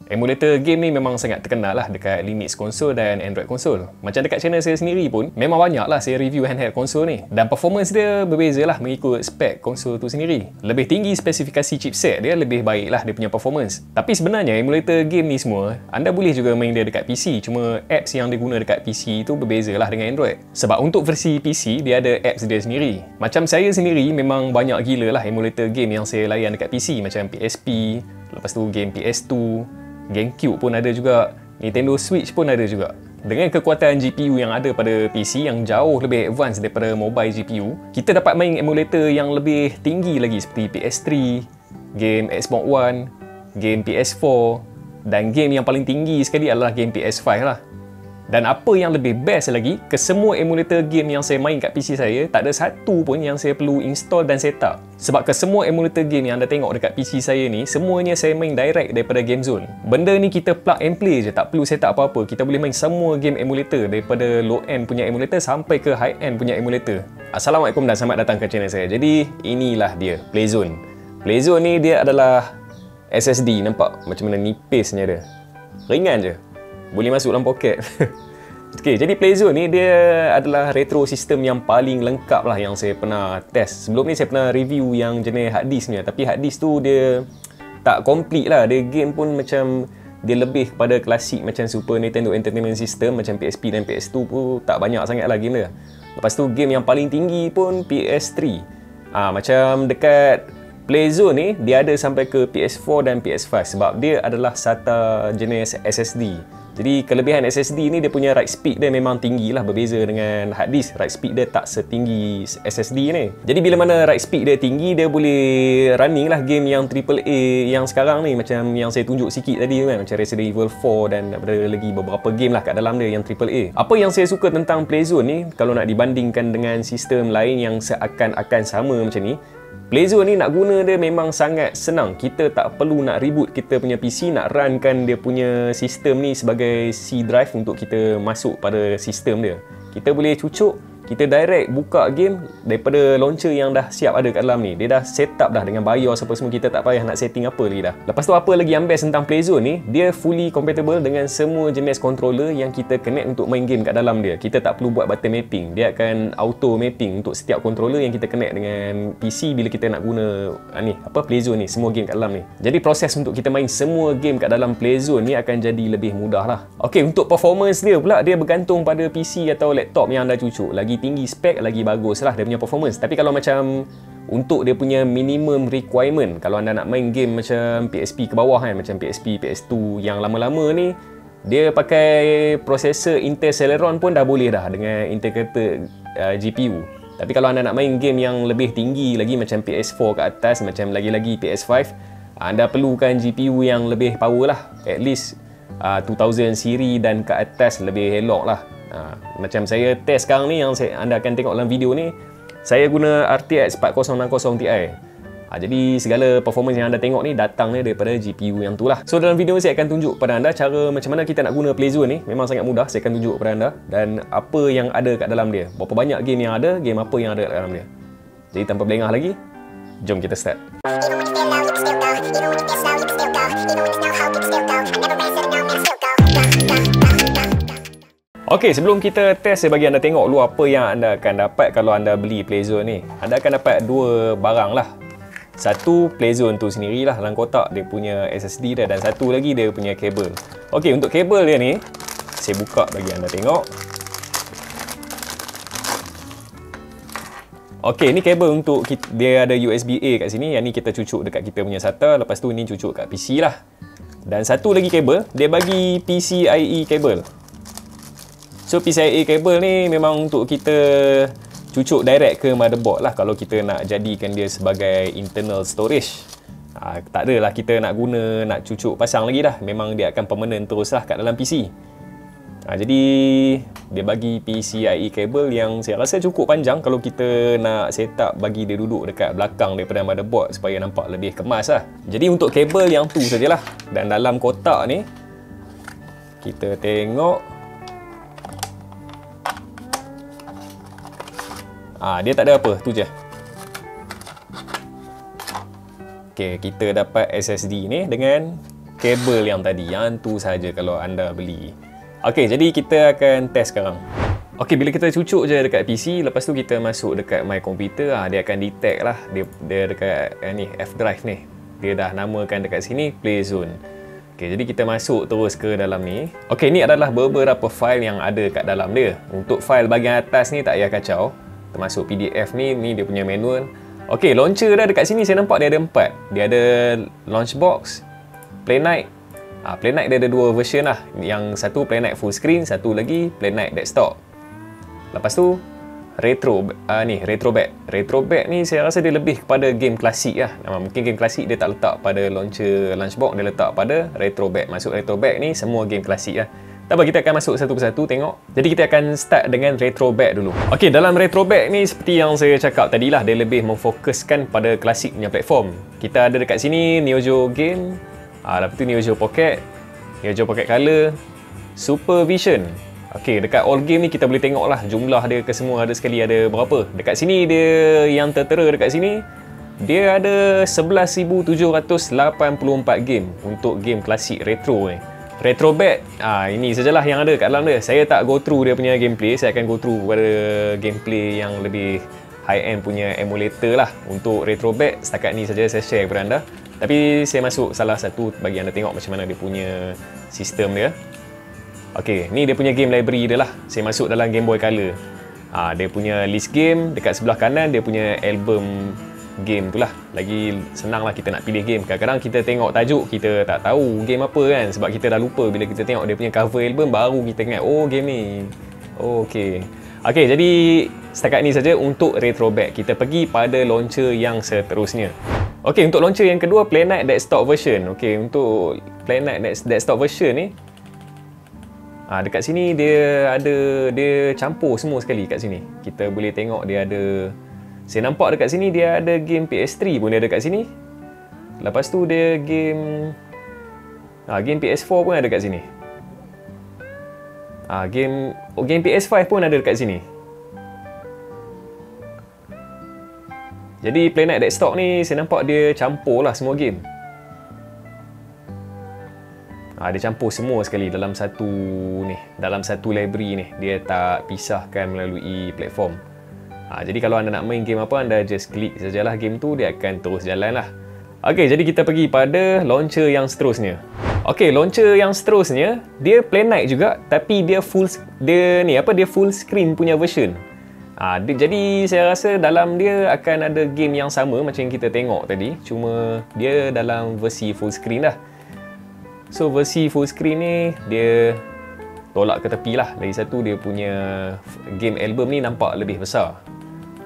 Emulator game ni memang sangat terkenal lah dekat Linux konsol dan Android konsol. Macam dekat channel saya sendiri pun, memang banyak lah saya review handheld konsol ni. Dan performance dia berbeza lah mengikut spek konsol tu sendiri. Lebih tinggi spesifikasi chipset dia, lebih baik lah dia punya performance. Tapi sebenarnya emulator game ni semua, anda boleh juga main dia dekat PC. Cuma apps yang diguna dekat PC tu berbeza lah dengan Android. Sebab untuk versi PC, dia ada apps dia sendiri. Macam saya sendiri memang banyak gila lah emulator game yang saya layan dekat PC. Macam PSP, lepas tu game PS2, GameCube pun ada juga, Nintendo Switch pun ada juga. Dengan kekuatan GPU yang ada pada PC yang jauh lebih advance daripada mobile GPU, kita dapat main emulator yang lebih tinggi lagi seperti PS3, game Xbox One, game PS4 dan game yang paling tinggi sekali adalah game PS5 lah. Dan apa yang lebih best lagi, kesemua emulator game yang saya main kat PC saya, tak ada satu pun yang saya perlu install dan setup. Sebab kesemua emulator game yang anda tengok dekat PC saya ni, semuanya saya main direct daripada GameZone. Benda ni kita plug and play je, tak perlu setup apa-apa. Kita boleh main semua game emulator, daripada low end punya emulator sampai ke high end punya emulator. Assalamualaikum dan selamat datang ke channel saya. Jadi inilah dia, Playzone. Playzone ni dia adalah SSD, nampak macam mana nipisnya dia. Ringan je, boleh masuk dalam poket. Okay, jadi Playzone ni dia adalah retro system yang paling lengkap lah yang saya pernah test. Sebelum ni saya pernah review yang jenis hard disk ni, tapi hard disk tu dia tak complete lah. Dia game pun macam dia lebih kepada klasik macam Super Nintendo Entertainment System, macam PSP dan PS2 pun tak banyak sangat lah game dia. Lepas tu game yang paling tinggi pun PS3. Macam dekat Playzone ni dia ada sampai ke PS4 dan PS5 sebab dia adalah SATA jenis SSD. Jadi kelebihan SSD ni dia punya write speed dia memang tinggi lah, berbeza dengan hard disk. Write speed dia tak setinggi SSD ni. Jadi bila mana write speed dia tinggi, dia boleh running lah game yang AAA yang sekarang ni, macam yang saya tunjuk sikit tadi kan, macam Resident Evil 4 dan ada lagi beberapa game lah kat dalam dia yang AAA. Apa yang saya suka tentang Playzone ni, kalau nak dibandingkan dengan sistem lain yang seakan-akan sama macam ni, Playzone ni nak guna dia memang sangat senang. Kita tak perlu nak reboot kita punya PC, nak runkan dia punya sistem ni sebagai C drive untuk kita masuk pada sistem dia. Kita boleh cucuk, kita direct buka game daripada launcher yang dah siap ada kat dalam ni. Dia dah set up dah dengan BIOS apa semua, kita tak payah nak setting apa lagi dah. Lepas tu apa lagi yang best tentang Playzone ni, dia fully compatible dengan semua jenis controller yang kita connect untuk main game kat dalam dia. Kita tak perlu buat button mapping, dia akan auto mapping untuk setiap controller yang kita connect dengan PC bila kita nak guna Playzone ni, semua game kat dalam ni. Jadi proses untuk kita main semua game kat dalam Playzone ni akan jadi lebih mudah lah. Ok, untuk performance dia pula, dia bergantung pada PC atau laptop yang anda cucuk. Lagi tinggi spek, lagi bagus lah dia punya performance. Tapi kalau macam untuk dia punya minimum requirement, kalau anda nak main game macam PSP ke bawah kan, macam PSP, PS2 yang lama-lama ni, dia pakai prosesor Intel Celeron pun dah boleh dah dengan integrated GPU. Tapi kalau anda nak main game yang lebih tinggi lagi macam PS4 ke atas, macam lagi-lagi PS5, anda perlukan GPU yang lebih power lah. At least 2000 siri dan ke atas lebih elok lah. Macam saya test sekarang ni yang anda akan tengok dalam video ni, saya guna RTX 4060 Ti. Jadi segala performance yang anda tengok ni datang daripada GPU yang tu lah. So dalam video ni saya akan tunjuk kepada anda cara macam mana kita nak guna Playzone ni. Memang sangat mudah, saya akan tunjuk kepada anda. Dan apa yang ada kat dalam dia, berapa banyak game yang ada, game apa yang ada kat dalam dia. Jadi tanpa berlengah lagi, jom kita start. Ok, sebelum kita test, saya bagi anda tengok dulu apa yang anda akan dapat kalau anda beli Playzone ni. Anda akan dapat dua barang lah. Satu, Playzone tu sendiri lah dalam kotak, dia punya SSD dia, dan satu lagi dia punya kabel. Ok, untuk kabel dia ni, saya buka bagi anda tengok. Ok, ni kabel untuk dia ada USB-A kat sini. Yang ni kita cucuk dekat kita punya SATA. Lepas tu ni cucuk kat PC lah. Dan satu lagi kabel, dia bagi PCIe kabel. So PCIe kabel ni memang untuk kita cucuk direct ke motherboard lah kalau kita nak jadikan dia sebagai internal storage. Tak adalah kita nak guna, nak cucuk pasang lagi dah. Memang dia akan permanent terus lah kat dalam PC. Jadi dia bagi PCIe kabel yang saya rasa cukup panjang kalau kita nak set up bagi dia duduk dekat belakang daripada motherboard supaya nampak lebih kemas lah. Jadi untuk kabel yang tu sajalah. Dan dalam kotak ni kita tengok dia tak ada apa, tu je. Ok, kita dapat SSD ni dengan kabel yang tadi. Yang tu saja kalau anda beli. Okey, jadi kita akan test sekarang. Okey, bila kita cucuk je dekat PC, lepas tu kita masuk dekat My Computer, dia akan detect lah. Dia dekat ni F drive ni. Dia dah namakan dekat sini Play Zone. Okey, jadi kita masuk terus ke dalam ni. Okey, ni adalah beberapa file yang ada kat dalam dia. Untuk file bahagian atas ni tak payah kacau. Termasuk PDF ni dia punya manual. Okey, launcher dah dekat sini saya nampak dia ada 4. Dia ada Launchbox, PlayNight. PlayNight dia ada 2 version lah. Yang satu PlayNight full screen, satu lagi PlayNight desktop. Lepas tu Retrobat. Retrobat ni saya rasa dia lebih kepada game klasik lah. Mungkin game klasik dia tak letak pada launcher Launchbox, dia letak pada Retrobat. Masuk Retrobat ni semua game klasik lah. Tak apa, kita akan masuk satu persatu tengok. Jadi kita akan start dengan Retrobat dulu. Okey, dalam Retrobat ni seperti yang saya cakap tadi lah, dia lebih memfokuskan pada klasik punya platform. Kita ada dekat sini Neo Geo Game, lepas tu Neo Geo Pocket, Neo Geo Pocket Color, Super Vision. Okey, dekat all game ni kita boleh tengok lah jumlah dia ke semua ada sekali ada berapa. Dekat sini dia yang tertera dekat sini dia ada 11,784 game untuk game klasik retro ni. Retrobat, ini sajalah yang ada kat dalam dia. Saya tak go through dia punya gameplay, saya akan go through pada gameplay yang lebih high end punya emulator lah. Untuk Retrobat setakat ni saja saya share kepada anda. Tapi saya masuk salah satu bagi anda tengok macam mana dia punya sistem dia. Okey, ni dia punya game library dia lah. Saya masuk dalam Game Boy Color. Dia punya list game, dekat sebelah kanan dia punya album game tu lah. Lagi senang lah kita nak pilih game. Kadang-kadang kita tengok tajuk, kita tak tahu game apa kan. Sebab kita dah lupa bila kita tengok dia punya cover album, baru kita ingat, oh game ni. Oh, okey. Okey, jadi setakat ni saja untuk Retrobat. Kita pergi pada launcher yang seterusnya. Okey, untuk launcher yang kedua, PlayNight Desktop Version. Okey, untuk PlayNight Desktop Version ni, dekat sini dia campur semua sekali kat sini. Kita boleh tengok dia ada, saya nampak dekat sini dia ada game PS3 pun dia ada kat sini. Lepas tu dia game PS4 pun ada kat sini. Game PS5 pun ada dekat sini. Jadi PlayNight Desktop ni saya nampak dia campur lah semua game. Dia campur semua sekali dalam satu library ni. Dia tak pisahkan melalui platform. Jadi kalau anda nak main game apa, anda just klik sajalah game tu, dia akan terus jalan lah. Okey, jadi kita pergi pada launcher yang seterusnya. Okey, launcher yang seterusnya dia PlayNight juga, tapi dia full screen punya version. Jadi saya rasa dalam dia akan ada game yang sama macam yang kita tengok tadi, cuma dia dalam versi full screen dah. So versi full screen ni dia tolak ke tepi lah. Lagi satu dia punya game album ni nampak lebih besar.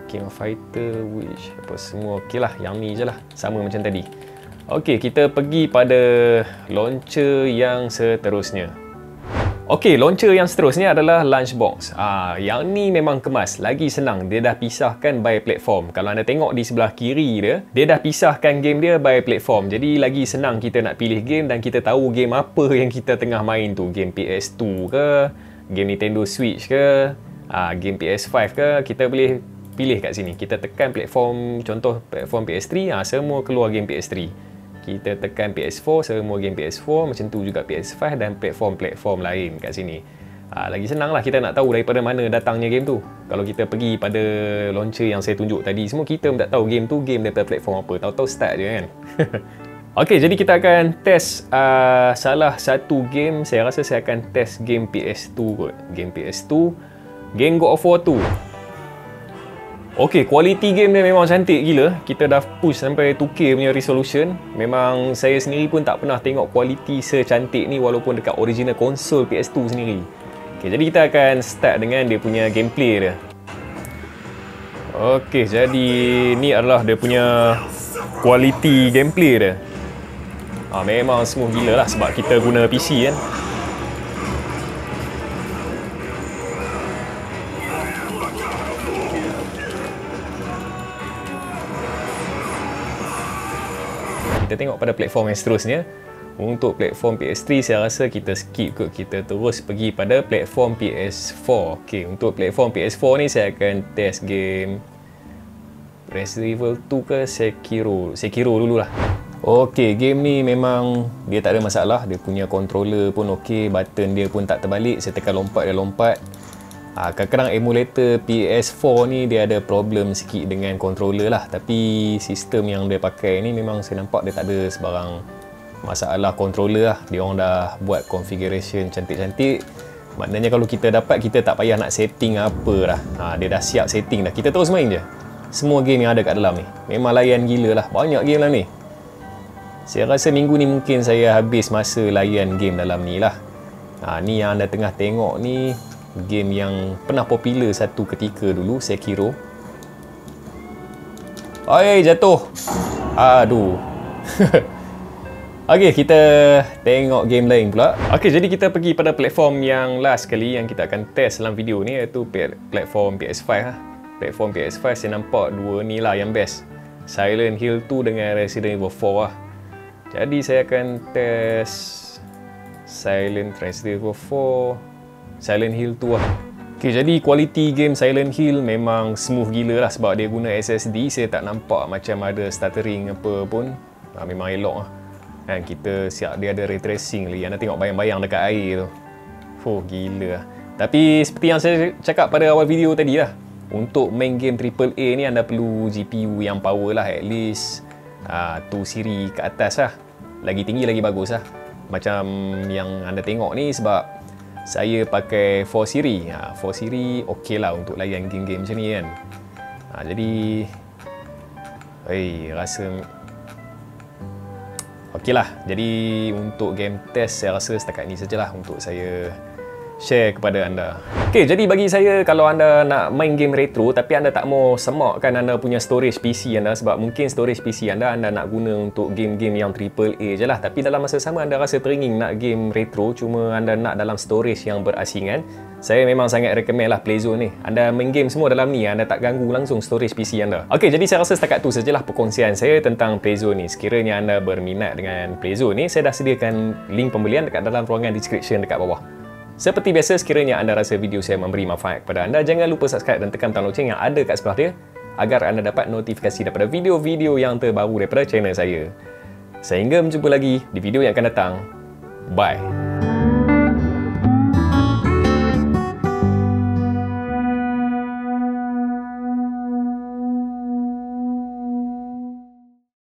King of Fighter, Witch, apa semua okey lah. Yang ni je lah, sama macam tadi. Okey, kita pergi pada launcher yang seterusnya. Okey, launcher yang seterusnya adalah Launchbox. Yang ni memang kemas, lagi senang. Dia dah pisahkan by platform. Kalau anda tengok di sebelah kiri dia dah pisahkan game dia by platform. Jadi lagi senang kita nak pilih game dan kita tahu game apa yang kita tengah main tu. Game PS2 ke, game Nintendo Switch ke, game PS5 ke, kita boleh pilih kat sini. Kita tekan platform, contoh platform PS3, semua keluar game PS3. Kita tekan PS4, semua game PS4, macam tu juga PS5 dan platform-platform lain kat sini. Lagi senang lah kita nak tahu daripada mana datangnya game tu. Kalau kita pergi pada launcher yang saya tunjuk tadi, semua kita tak tahu game tu game daripada platform apa. Tahu-tahu start je kan. Okey, jadi kita akan test salah satu game. Saya rasa saya akan test game PS2 kot. Game PS2, game God of War 2. Okey, kualiti game dia memang cantik gila. Kita dah push sampai 2K punya resolution. Memang saya sendiri pun tak pernah tengok kualiti secantik ni walaupun dekat original konsol PS2 sendiri. Okey, jadi kita akan start dengan dia punya gameplay dia. Okey, jadi ni adalah dia punya kualiti gameplay dia. Memang smooth gila lah sebab kita guna PC kan. Kita tengok pada platform yang seterusnya. Untuk platform PS3 saya rasa kita skip kot. Kita terus pergi pada platform PS4. Okey, untuk platform PS4 ni saya akan test game Resident Evil 2 ke Sekiro dululah. Okey, game ni memang dia tak ada masalah. Dia punya controller pun okey, button dia pun tak terbalik. Saya tekan lompat, dia lompat. Kadang-kadang emulator PS4 ni dia ada problem sikit dengan controller lah. Tapi sistem yang dia pakai ni memang saya nampak dia tak ada sebarang masalah controller lah. Dia orang dah buat configuration cantik-cantik. Maknanya kalau kita dapat, kita tak payah nak setting apa dah. Dia dah siap setting dah. Kita terus main je. Semua game yang ada kat dalam ni. Memang layan gila lah. Banyak game dalam ni. Saya rasa minggu ni mungkin saya habis masa layan game dalam ni lah. Ni yang anda tengah tengok ni, game yang pernah popular satu ketika dulu, Sekiro. Jatuh. Aduh. Okey, kita tengok game lain pula. Okey, jadi kita pergi pada platform yang last kali yang kita akan test dalam video ni, iaitu platform PS5 lah. Platform PS5 saya nampak dua ni lah yang best. Silent Hill 2 dengan Resident Evil 4 lah. Jadi saya akan test Resident Evil 4, Silent Hill 2 lah. Okay, jadi kualiti game Silent Hill memang smooth gila lah sebab dia guna SSD. Saya tak nampak macam ada stuttering apa pun. Memang elok lah. Kan, kita siap dia ada ray tracing lagi. Anda tengok bayang-bayang dekat air tu. Gila lah. Tapi seperti yang saya cakap pada awal video tadi lah, untuk main game AAA ni anda perlu GPU yang power lah, at least 2 siri ke atas lah. Lagi tinggi lagi bagus lah. Macam yang anda tengok ni, sebab saya pakai 4 siri. 4 siri ok lah untuk layan game-game macam ni kan. Jadi rasa ok lah. Jadi untuk game test saya rasa setakat ni sajalah untuk saya share kepada anda. Ok, jadi bagi saya, kalau anda nak main game retro tapi anda tak mau semakkan anda punya storage PC anda, sebab mungkin storage PC anda nak guna untuk game-game yang AAA je lah, tapi dalam masa sama anda rasa teringin nak game retro cuma anda nak dalam storage yang berasingan, saya memang sangat recommend lah Playzone ni. Anda main game semua dalam ni, anda tak ganggu langsung storage PC anda. Ok, jadi saya rasa setakat tu sajalah perkongsian saya tentang Playzone ni. Sekiranya anda berminat dengan Playzone ni, saya dah sediakan link pembelian dekat dalam ruangan description dekat bawah. Seperti biasa, sekiranya anda rasa video saya memberi manfaat kepada anda, jangan lupa subscribe dan tekan tanda loceng yang ada kat sebelah dia agar anda dapat notifikasi daripada video-video yang terbaru daripada channel saya. Sehingga berjumpa lagi di video yang akan datang. Bye!